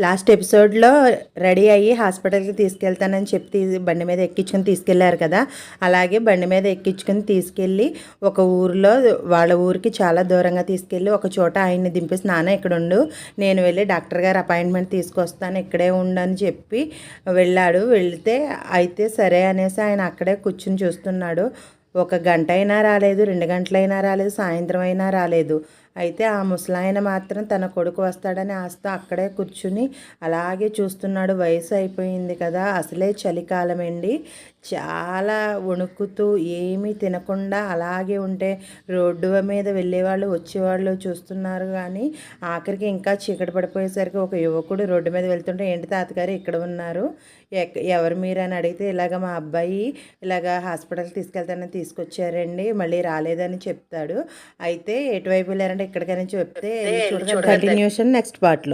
Last ఎపిసోడ్లో ready అయ్యి హాస్పిటల్కి తీసుకెళ్తానని చెప్పి బండి మీద ఎక్కించుకొని తీసుకెళ్లారు కదా, అలాగే బండి మీద ఎక్కించుకొని తీసుకెళ్ళి ఒక ఊరిలో వాళ్ళ ఊరికి చాలా దూరంగా తీసుకెళ్ళి ఒక చోట ఆయన్ని దింపేసి, నాన్న ఇక్కడ ఉండు, నేను వెళ్ళి డాక్టర్ గారు అపాయింట్మెంట్ తీసుకొస్తాను, ఇక్కడే ఉండని చెప్పి వెళ్ళాడు. వెళ్తే అయితే సరే అనేసి ఆయన అక్కడే కూర్చుని చూస్తున్నాడు. ఒక గంట అయినా రాలేదు, 2 గంటలైనా రాలేదు, సాయంత్రం అయినా రాలేదు. అయితే ఆ ముసలాయన మాత్రం తన కొడుకు వస్తాడని ఆస్తో అక్కడే కూర్చుని అలాగే చూస్తున్నాడు. వయసు అయిపోయింది కదా, అసలే చలికాలం అండి, చాలా వణుకుతూ ఏమీ తినకుండా అలాగే ఉంటే రోడ్డు మీద వెళ్ళేవాళ్ళు వచ్చేవాళ్ళు చూస్తున్నారు. కానీ ఆఖరికి ఇంకా చీకటి పడిపోయేసరికి ఒక యువకుడు రోడ్డు మీద వెళ్తుంటే, ఏంటి తాతగారు ఇక్కడ ఉన్నారు, ఎవరు మీరు అని అడిగితే, ఇలాగ మా అబ్బాయి ఇలాగ హాస్పిటల్కి తీసుకెళ్తానని తీసుకొచ్చారండి, మళ్ళీ రాలేదని చెప్తాడు. అయితే ఎటువైపు వెళ్ళారంటే ఇక్కడికని చెప్తే, కంటిన్యూషన్ నెక్స్ట్ పార్ట్లో.